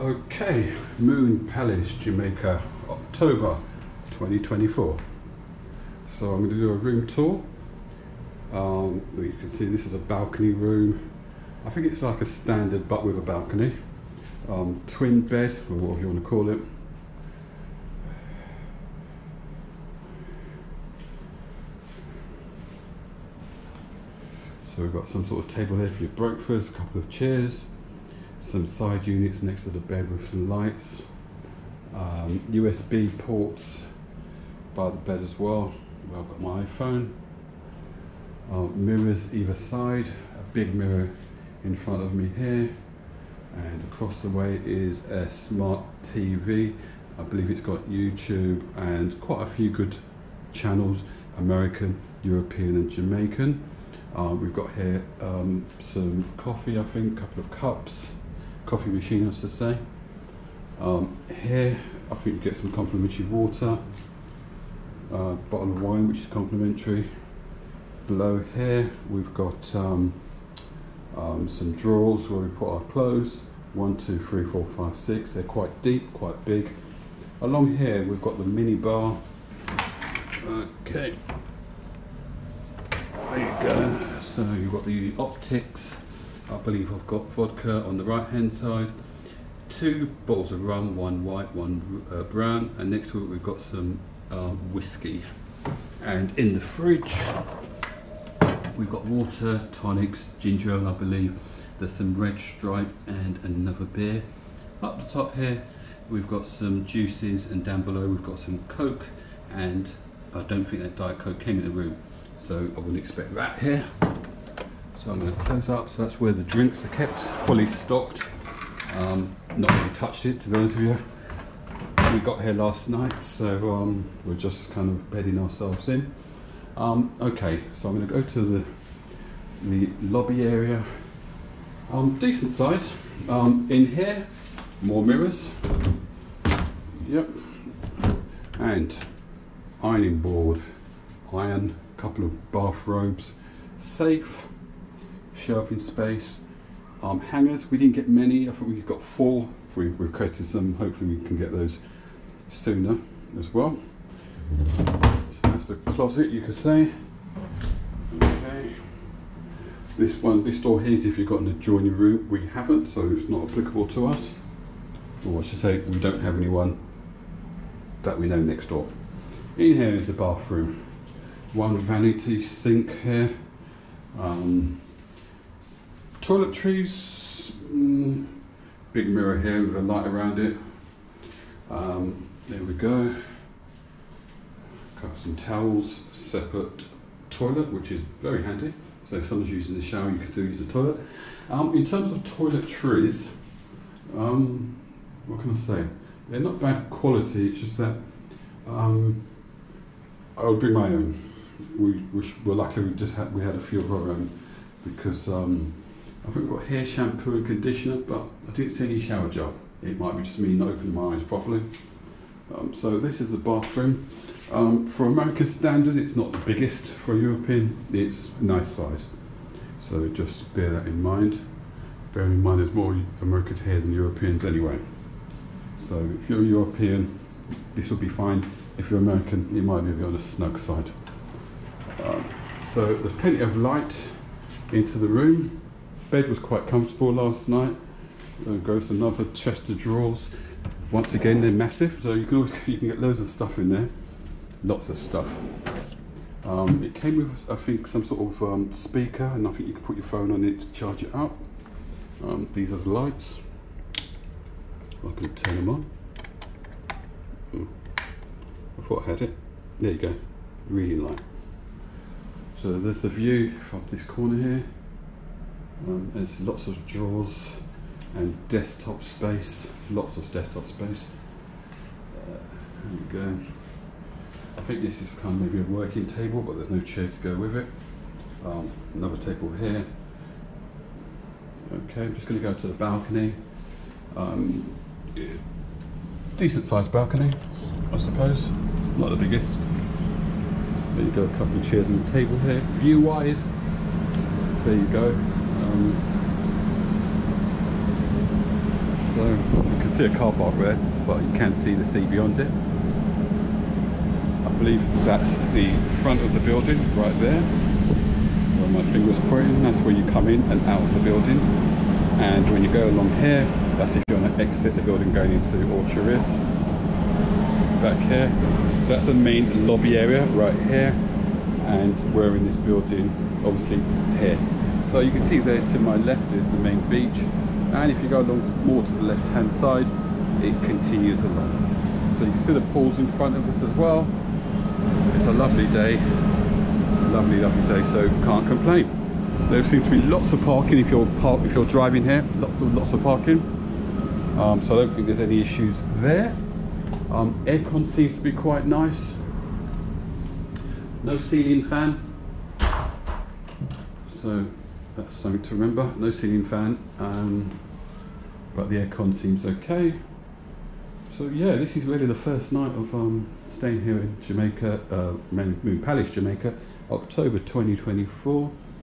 Okay, Moon Palace Jamaica, October 2024. So I'm going to do a room tour. You can see this is a balcony room. I think it's like a standard but with a balcony. Twin bed, or whatever you want to call it. So we've got some sort of table here for your breakfast, a couple of chairs, some side units next to the bed with some lights, USB ports by the bed as well, where I've got my iPhone, mirrors either side, a big mirror in front of me here, and across the way is a smart TV. I believe it's got YouTube and quite a few good channels, American, European and Jamaican. We've got here some coffee, I think, a couple of cups, coffee machine I should say. Here I think you get some complimentary water, bottle of wine which is complimentary. Below here we've got some drawers where we put our clothes, 1, 2, 3, 4, 5, 6, they're quite deep, quite big. Along here we've got the mini bar. Okay, there you go. So you've got the optics. I believe I've got vodka on the right hand side, 2 bottles of rum, 1 white, 1 brown, and next to it we've got some whiskey. And in the fridge we've got water, tonics, ginger ale I believe, there's some Red Stripe and another beer. Up the top here we've got some juices, and down below we've got some Coke, and I don't think that Diet Coke came in the room, so I wouldn't expect that here. So I'm going to close up. So that's where the drinks are kept, fully stocked. Not really touched it, to be honest with you. We got here last night, so we're just kind of bedding ourselves in. Okay, so I'm going to go to the lobby area. Decent size. In here, more mirrors. Yep. And ironing board, iron, couple of bathrobes, safe, shelving space, hangers. We didn't get many. I think we got 4. We've created some. Hopefully we can get those sooner as well. So that's the closet, you could say. Okay. This door here is if you've got an adjoining room. We haven't, so it's not applicable to us. Or I should say, we don't have anyone that we know next door. In here is the bathroom. 1 vanity sink here. Toiletries, big mirror here with a light around it. There we go. Got some towels, separate toilet, which is very handy. So if someone's using the shower, you can still use the toilet. In terms of toiletries, what can I say? They're not bad quality. It's just that I would bring my own. Well, luckily we had a few of our own, because I think we've got hair shampoo and conditioner, but I didn't see any shower gel. It might be just me not opening my eyes properly. So this is the bathroom. For American standards, it's not the biggest. For European, it's a nice size. So just bear that in mind. Bear in mind there's more Americans here than Europeans anyway. So if you're European, this will be fine. If you're American, you might be a bit on the snug side. So there's plenty of light into the room. Bed was quite comfortable last night. Goes another chest of drawers. Once again, they're massive, so you can get loads of stuff in there. Lots of stuff. It came with, I think, some sort of speaker, and I think you can put your phone on it to charge it up. These are the lights. I can turn them on. I thought I had it. There you go. Really light. So there's the view from this corner here. There's lots of drawers and desktop space. Lots of desktop space. There we go. I think this is kind of maybe a working table, but there's no chair to go with it. Another table here. Okay, I'm just going to go to the balcony. Decent sized balcony, I suppose. Not the biggest. There you go, a couple of chairs and a table here. View wise, there you go. So you can see a car park there, but you can see the sea beyond it. I believe that's the front of the building right there, where my finger's pointing. That's where you come in and out of the building. And when you go along here, that's if you want to exit the building going into Orcharis. So back here, so that's the main lobby area right here, and we're in this building obviously here. So you can see there to my left is the main beach, and if you go along more to the left hand side, it continues along. So you can see the pools in front of us as well. It's a lovely day, lovely day, so can't complain. There seems to be lots of parking if you're driving here, lots of parking. So I don't think there's any issues there. Aircon seems to be quite nice. No ceiling fan, so that's something to remember. No ceiling fan, but the aircon seems okay. So yeah, this is really the first night of staying here in Jamaica, Moon Palace, Jamaica, October 2024.